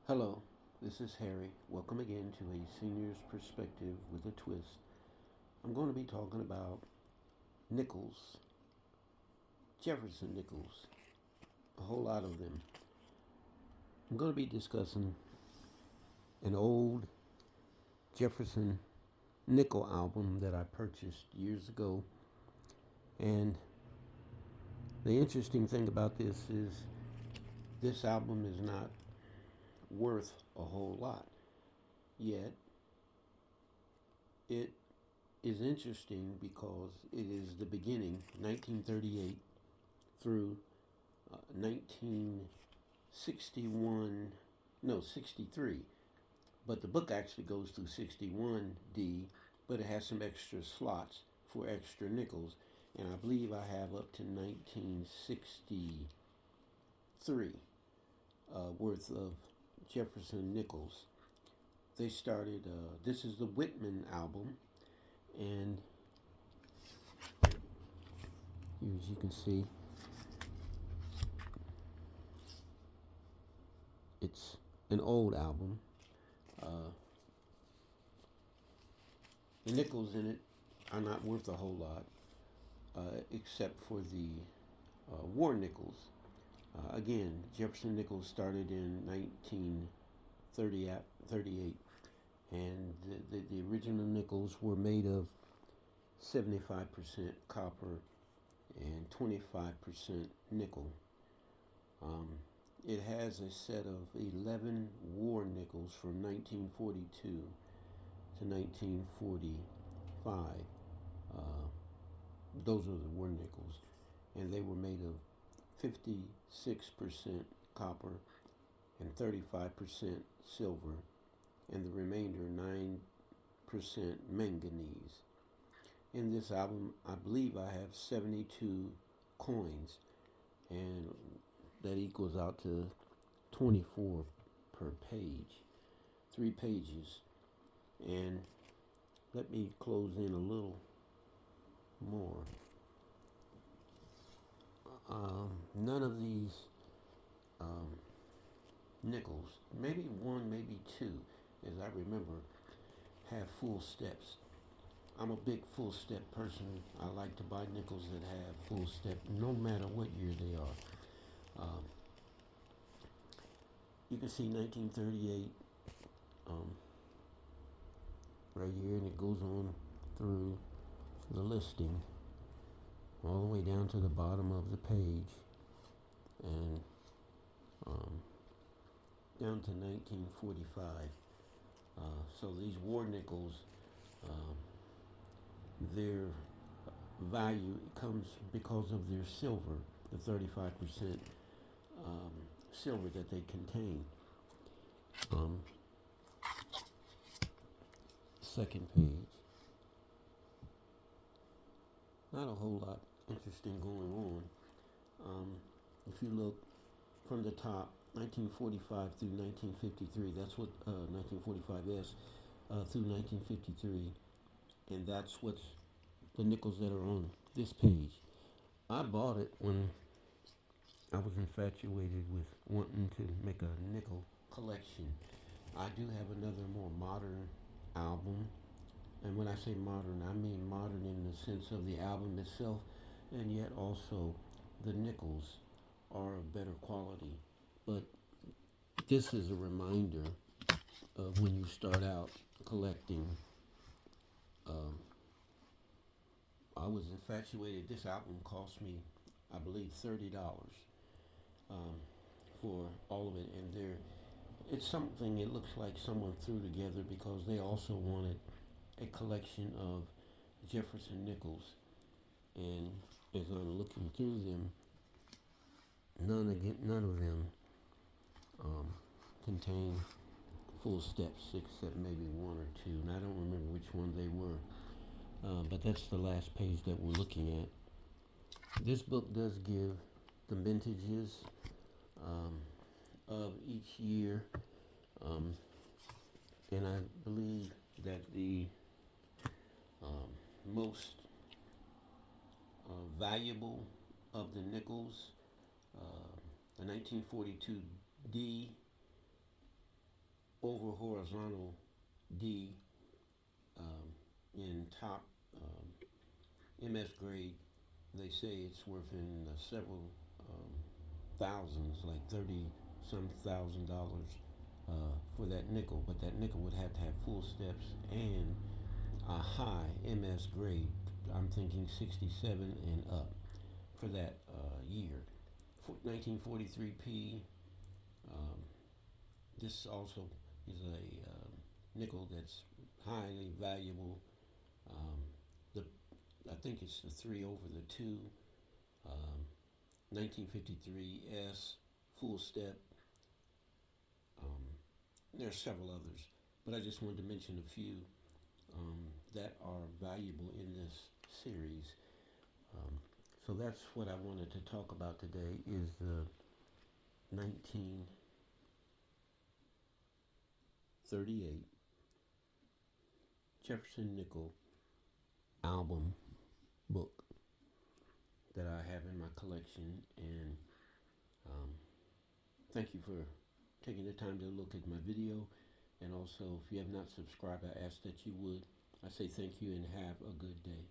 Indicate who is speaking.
Speaker 1: Hello, this is Harry. Welcome again to a senior's perspective with a twist. I'm going to be talking about nickels, Jefferson nickels, a whole lot of them. I'm going to be discussing an old Jefferson Nickel album that I purchased years ago. And the interesting thing about this album is not worth a whole lot, yet it is interesting because it is the beginning, 1938 through 1961, no, 63. But the book actually goes through 61D, but it has some extra slots for extra nickels. And I believe I have up to 1963 worth of Jefferson nickels. They started, this is the Whitman album, and as you can see, it's an old album. Uh, the nickels in it are not worth a whole lot, except for the war nickels. Again, Jefferson nickels started in 1938, and the original nickels were made of 75% copper and 25% nickel. Um, it has a set of 11 war nickels from 1942 to 1945. Uh, those are the war nickels, and they were made of 56% copper and 35% silver, and the remainder 9% manganese. In this album, I believe I have 72 coins, and that equals out to 24 per page, 3 pages. And let me close in a little more. None of these um, nickels, maybe one, maybe two, as I remember, have full steps. I'm a big full step person. I like to buy nickels that have full step, no matter what year they are. You can see 1938 um, right here, and it goes on through the listing all the way down to the bottom of the page, and um, down to 1945. So these war nickels, um, their value comes because of their silver, the 35% silver that they contain. Um, Second page, not a whole lot interesting going on. If you look from the top, 1945 through 1953, that's what 1945 is, through 1953, and that's what's the nickels that are on this page. I bought it when I was infatuated with wanting to make a nickel collection. I do have another more modern album, and when I say modern, I mean modern in the sense of the album itself, and yet also the nickels are of better quality. But this is a reminder of when you start out collecting. Um, I was infatuated. This album cost me, I believe, $30 um, for all of it, and it's something it looks like someone threw together because they also wanted a collection of Jefferson nickels, and as I'm looking through them, none of them um, contain full steps except maybe one or two, and I don't remember which one they were. But that's the last page that we're looking at. This book does give the vintages um, of each year, um, and I believe that the most valuable of the nickels, the 1942D over horizontal D in top MS grade. They say it's worth in several thousands, like 30 some $1,000 for that nickel. But that nickel would have to have full steps and a high MS grade. I'm thinking 67 and up for that year. 1943p. Um, this also is a nickel that's highly valuable. Um, the I think it's the 3 over the 2. 1953 S full step. Um, there are several others, but I just wanted to mention a few that are valuable in this series. So that's what I wanted to talk about today is the 1938 Jefferson Nickel Album book that I have in my collection, and thank you for taking the time to look at my video. And also, if you have not subscribed, I ask that you would. I say thank you and have a good day.